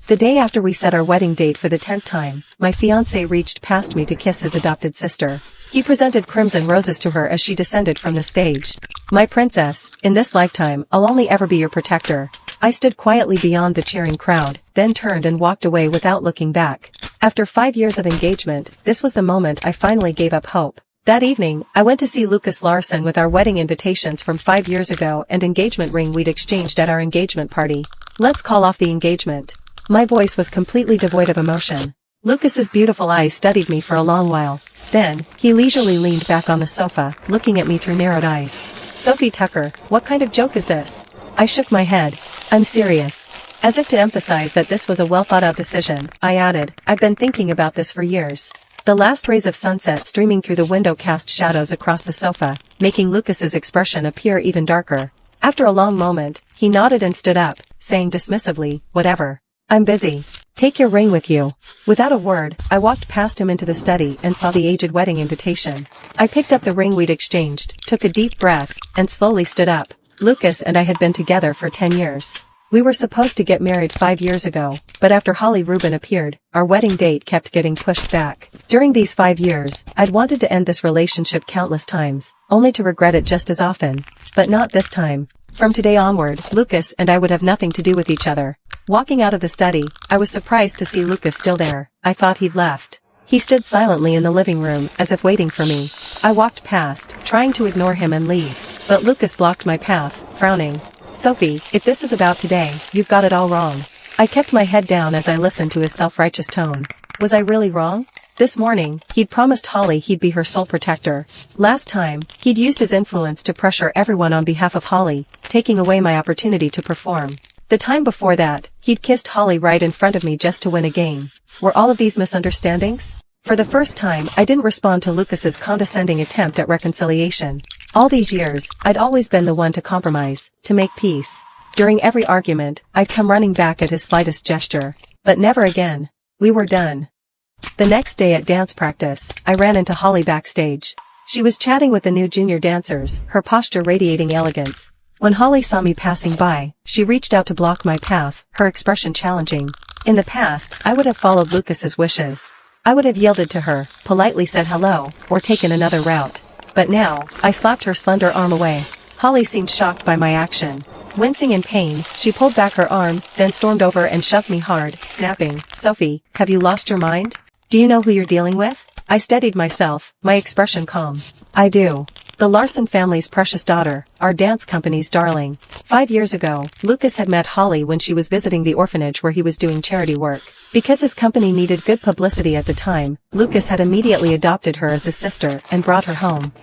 The day after we set our wedding date for the 10th time, my fiancé reached past me to kiss his adopted sister. He presented crimson roses to her as she descended from the stage. "My princess, in this lifetime, I'll only ever be your protector." I stood quietly beyond the cheering crowd, then turned and walked away without looking back. After 5 years of engagement, this was the moment I finally gave up hope. That evening, I went to see Lucas Larson with our wedding invitations from 5 years ago and engagement ring we'd exchanged at our engagement party. "Let's call off the engagement." My voice was completely devoid of emotion. Lucas's beautiful eyes studied me for a long while. Then, he leisurely leaned back on the sofa, looking at me through narrowed eyes. "Sophie Tucker, what kind of joke is this?" I shook my head. "I'm serious." As if to emphasize that this was a well-thought-out decision, I added, "I've been thinking about this for years." The last rays of sunset streaming through the window cast shadows across the sofa, making Lucas's expression appear even darker. After a long moment, he nodded and stood up, saying dismissively, "Whatever. I'm busy. Take your ring with you." Without a word, I walked past him into the study and saw the aged wedding invitation. I picked up the ring we'd exchanged, took a deep breath, and slowly stood up. Lucas and I had been together for 10 years. We were supposed to get married 5 years ago, but after Holly Rubin appeared, our wedding date kept getting pushed back. During these 5 years, I'd wanted to end this relationship countless times, only to regret it just as often. But not this time. From today onward, Lucas and I would have nothing to do with each other. Walking out of the study, I was surprised to see Lucas still there. I thought he'd left. He stood silently in the living room, as if waiting for me. I walked past, trying to ignore him and leave, but Lucas blocked my path, frowning. "Sophie, if this is about today, you've got it all wrong." I kept my head down as I listened to his self-righteous tone. Was I really wrong? This morning, he'd promised Holly he'd be her sole protector. Last time, he'd used his influence to pressure everyone on behalf of Holly, taking away my opportunity to perform. The time before that, he'd kissed Holly right in front of me just to win a game. Were all of these misunderstandings? For the first time, I didn't respond to Lucas's condescending attempt at reconciliation. All these years, I'd always been the one to compromise, to make peace. During every argument, I'd come running back at his slightest gesture. But never again. We were done. The next day at dance practice, I ran into Holly backstage. She was chatting with the new junior dancers, her posture radiating elegance. When Holly saw me passing by, she reached out to block my path, her expression challenging. In the past, I would have followed Lucas's wishes. I would have yielded to her, politely said hello, or taken another route. But now, I slapped her slender arm away. Holly seemed shocked by my action. Wincing in pain, she pulled back her arm, then stormed over and shoved me hard, snapping, "Sophie, have you lost your mind? Do you know who you're dealing with?" I steadied myself, my expression calm. "I do. The Larson family's precious daughter, our dance company's darling." 5 years ago, Lucas had met Holly when she was visiting the orphanage where he was doing charity work. Because his company needed good publicity at the time, Lucas had immediately adopted her as his sister and brought her home.